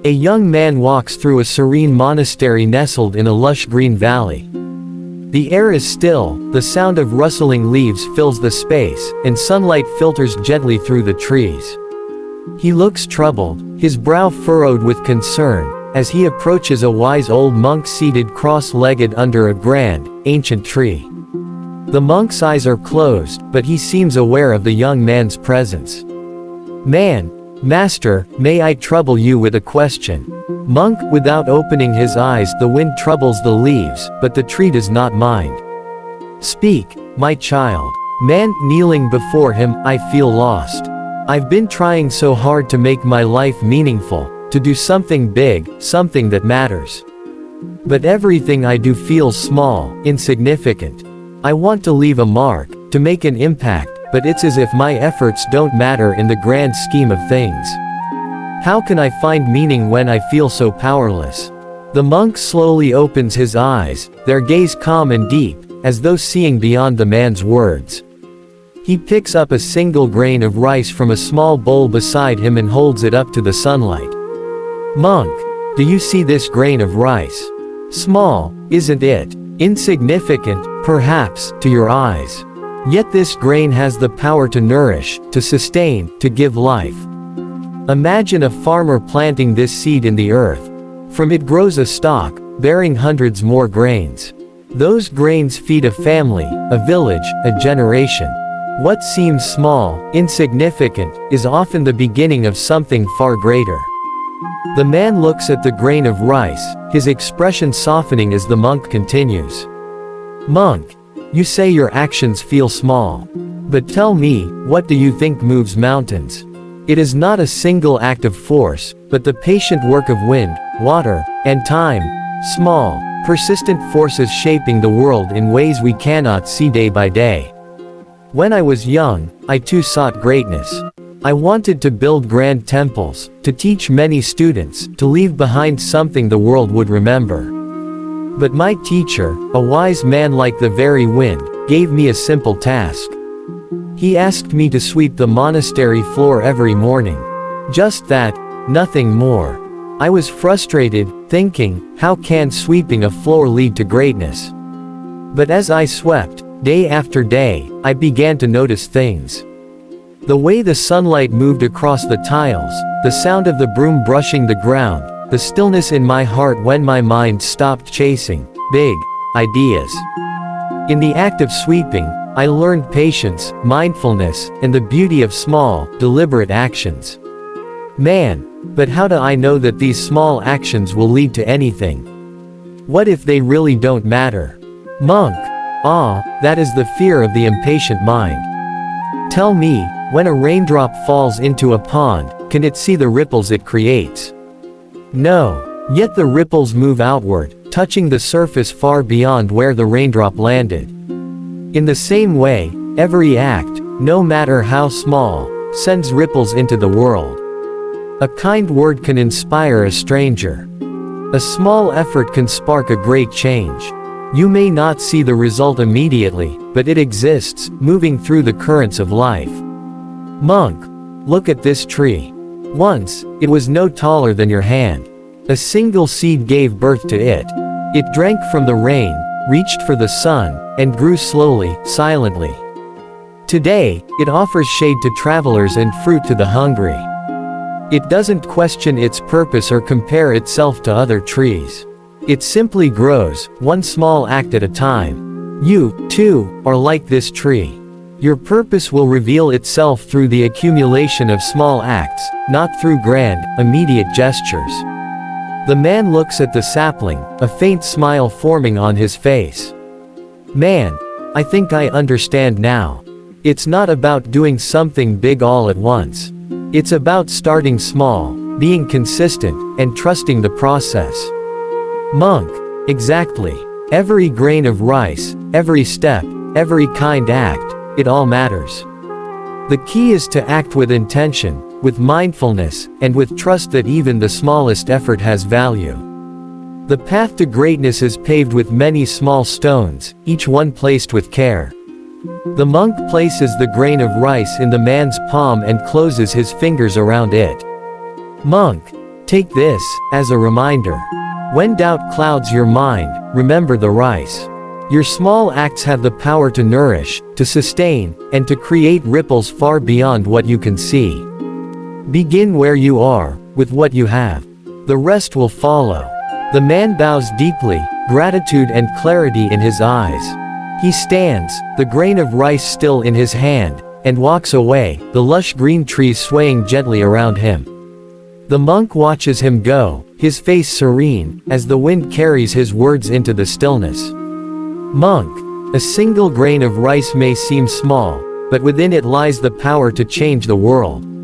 A young man walks through a serene monastery nestled in a lush green valley. The air is still, the sound of rustling leaves fills the space, and sunlight filters gently through the trees. He looks troubled, his brow furrowed with concern, as he approaches a wise old monk seated cross-legged under a grand, ancient tree. The monk's eyes are closed, but he seems aware of the young man's presence. Master, may I trouble you with a question? Monk, without opening his eyes, the wind troubles the leaves, but the tree does not mind. Speak, my child. Man, kneeling before him, I feel lost. I've been trying so hard to make my life meaningful, to do something big, something that matters. But everything I do feels small, insignificant. I want to leave a mark, to make an impact, but it's as if my efforts don't matter in the grand scheme of things. How can I find meaning when I feel so powerless? The monk slowly opens his eyes, their gaze calm and deep, as though seeing beyond the man's words. He picks up a single grain of rice from a small bowl beside him and holds it up to the sunlight. Monk, do you see this grain of rice? Small, isn't it? Insignificant, perhaps, to your eyes. Yet this grain has the power to nourish, to sustain, to give life. Imagine a farmer planting this seed in the earth. From it grows a stalk, bearing hundreds more grains. Those grains feed a family, a village, a generation. What seems small, insignificant, is often the beginning of something far greater. The man looks at the grain of rice, his expression softening as the monk continues. Monk, you say your actions feel small. But tell me, what do you think moves mountains? It is not a single act of force, but the patient work of wind, water, and time. Small, persistent forces shaping the world in ways we cannot see day by day. When I was young, I too sought greatness. I wanted to build grand temples, to teach many students, to leave behind something the world would remember. But my teacher, a wise man like the very wind, gave me a simple task. He asked me to sweep the monastery floor every morning. Just that, nothing more. I was frustrated, thinking, how can sweeping a floor lead to greatness? But as I swept, day after day, I began to notice things. The way the sunlight moved across the tiles, the sound of the broom brushing the ground, the stillness in my heart when my mind stopped chasing big ideas. In the act of sweeping, I learned patience, mindfulness, and the beauty of small, deliberate actions. But how do I know that these small actions will lead to anything? What if they really don't matter? Monk. That is the fear of the impatient mind. Tell me, when a raindrop falls into a pond, can it see the ripples it creates? No. Yet the ripples move outward, touching the surface far beyond where the raindrop landed. In the same way, every act, no matter how small, sends ripples into the world. A kind word can inspire a stranger. A small effort can spark a great change. You may not see the result immediately, but it exists, moving through the currents of life. Monk, look at this tree. Once, it was no taller than your hand. A single seed gave birth to it. It drank from the rain, reached for the sun, and grew slowly, silently. Today, it offers shade to travelers and fruit to the hungry. It doesn't question its purpose or compare itself to other trees. It simply grows, one small act at a time. You, too, are like this tree. Your purpose will reveal itself through the accumulation of small acts, not through grand, immediate gestures. The man looks at the sapling, a faint smile forming on his face. I think I understand now. It's not about doing something big all at once. It's about starting small, being consistent, and trusting the process. Monk, exactly. Every grain of rice, every step, every kind act, it all matters. The key is to act with intention, with mindfulness, and with trust that even the smallest effort has value. The path to greatness is paved with many small stones, each one placed with care. The monk places the grain of rice in the man's palm and closes his fingers around it. Monk, Take this as a reminder. When doubt clouds your mind, remember the rice. Your small acts have the power to nourish, to sustain, and to create ripples far beyond what you can see. Begin where you are, with what you have. The rest will follow. The man bows deeply, gratitude and clarity in his eyes. He stands, the grain of rice still in his hand, and walks away, the lush green trees swaying gently around him. The monk watches him go, his face serene, as the wind carries his words into the stillness. Monk, a single grain of rice may seem small, but within it lies the power to change the world.